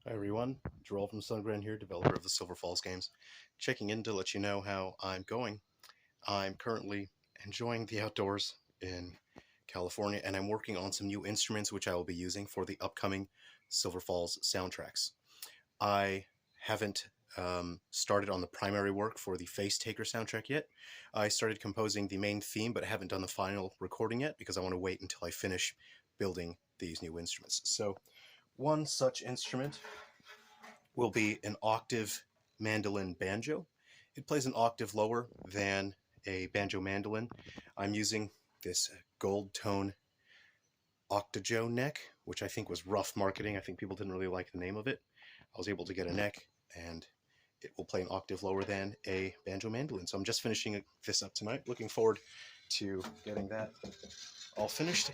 Hi everyone, Jerrel from Sungran here, developer of the Silver Falls games. Checking in to let you know how I'm going. I'm currently enjoying the outdoors in California, and I'm working on some new instruments which I will be using for the upcoming Silver Falls soundtracks. I haven't started on the primary work for the Face Taker soundtrack yet. I started composing the main theme, but I haven't done the final recording yet because I want to wait until I finish building these new instruments. So, one such instrument will be an octave mandolin banjo. It plays an octave lower than a banjo mandolin. I'm using this gold tone octajo neck, which I think was rough marketing. I think people didn't really like the name of it. I was able to get a neck, and it will play an octave lower than a banjo mandolin. So I'm just finishing this up tonight. Looking forward to getting that all finished.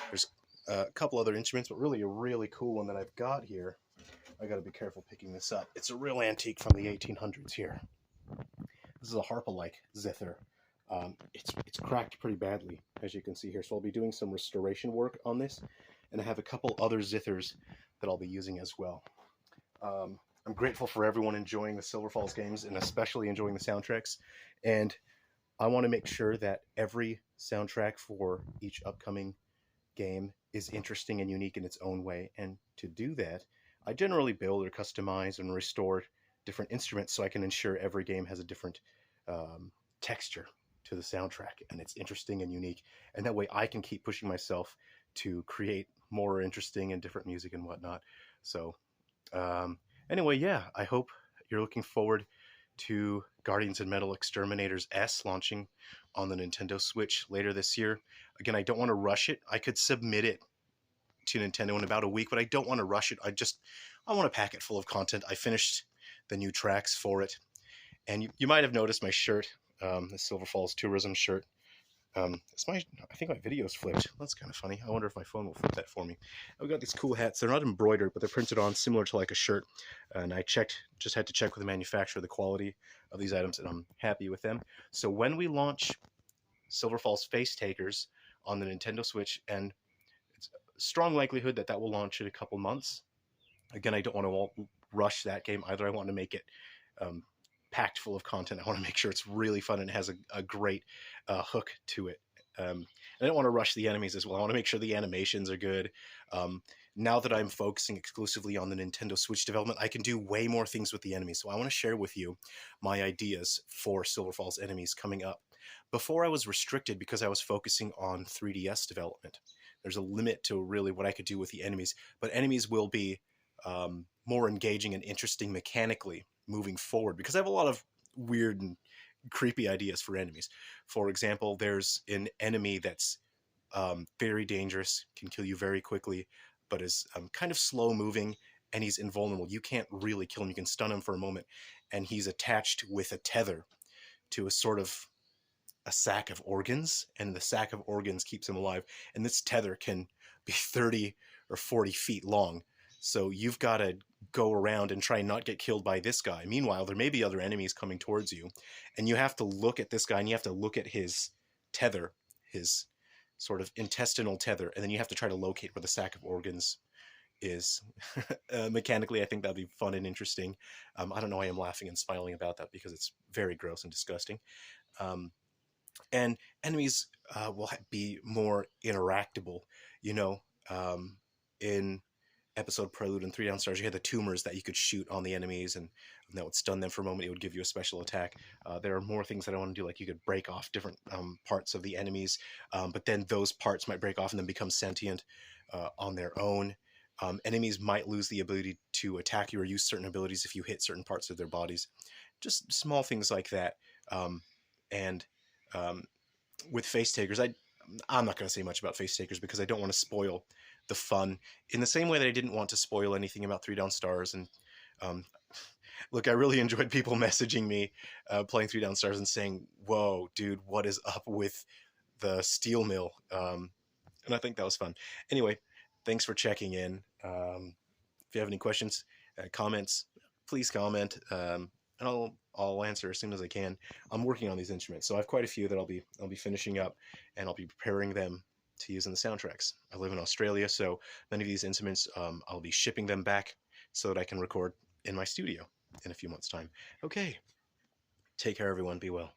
There's a couple other instruments, but really a really cool one that I've got here. I got to be careful picking this up. It's a real antique from the 1800s here. This is a harpa-like zither. It's cracked pretty badly, as you can see here. So I'll be doing some restoration work on this, and I have a couple other zithers that I'll be using as well. I'm grateful for everyone enjoying the Silver Falls games, and especially enjoying the soundtracks. And I want to make sure that every soundtrack for each upcoming game is interesting and unique in its own way. And to do that, I generally build or customize and restore different instruments so I can ensure every game has a different texture to the soundtrack and it's interesting and unique. And that way I can keep pushing myself to create more interesting and different music and whatnot. So anyway, yeah, I hope you're looking forward to Guardians of Metal Exterminators S launching on the Nintendo Switch later this year. Again, I don't want to rush it. I could submit it to Nintendo in about a week, but I don't want to rush it. I want to pack it full of content. I finished the new tracks for it, and you might have noticed my shirt, the Silver Falls Tourism shirt. I think my video's flipped. That's kind of funny. I wonder if my phone will flip that for me. I've got these cool hats. They're not embroidered, but they're printed on similar to like a shirt. And I just had to check with the manufacturer the quality of these items, and I'm happy with them. So when we launch Silver Falls Face Takers on the Nintendo Switch, and it's a strong likelihood that that will launch in a couple months. Again, I don't want to rush that game either. I want to make it um, packed full of content. I want to make sure it's really fun and has a great hook to it. I don't want to rush the enemies as well. I want to make sure the animations are good. Now that I'm focusing exclusively on the Nintendo Switch development, I can do way more things with the enemies. So I want to share with you my ideas for Silver Falls enemies coming up. Before I was restricted because I was focusing on 3DS development. There's a limit to really what I could do with the enemies, but enemies will be more engaging and interesting mechanically moving forward because I have a lot of weird and creepy ideas for enemies. For example, there's an enemy that's very dangerous, can kill you very quickly, but is kind of slow moving, and he's invulnerable. You can't really kill him. You can stun him for a moment, and he's attached with a tether to a sort of a sack of organs, and the sack of organs keeps him alive. And this tether can be 30 or 40 feet long. So you've got to go around and try and not get killed by this guy. Meanwhile, there may be other enemies coming towards you, and you have to look at this guy, and you have to look at his tether, his sort of intestinal tether, and then you have to try to locate where the sack of organs is. Mechanically, I think that'd be fun and interesting. I don't know why I'm laughing and smiling about that because it's very gross and disgusting. And enemies will be more interactable. You know, in episode Prelude and Three Down Stars, you had the tumors that you could shoot on the enemies, and that would stun them for a moment. It would give you a special attack. There are more things that I want to do, like you could break off different parts of the enemies, but then those parts might break off and then become sentient on their own. Enemies might lose the ability to attack you or use certain abilities if you hit certain parts of their bodies. Just small things like that. And with Face Takers, I'm not going to say much about Face Takers because I don't want to spoil the fun in the same way that I didn't want to spoil anything about Three Down Stars. And look, I really enjoyed people messaging me playing Three Down Stars and saying, "Whoa, dude, what is up with the steel mill?" And I think that was fun. Anyway, thanks for checking in. If you have any questions, comments, please comment, and I'll answer as soon as I can. I'm working on these instruments, so I have quite a few that I'll be finishing up, and I'll be preparing them to use in the soundtracks. I live in Australia, so many of these instruments I'll be shipping them back so that I can record in my studio in a few months' time. Okay, take care, everyone. Be well.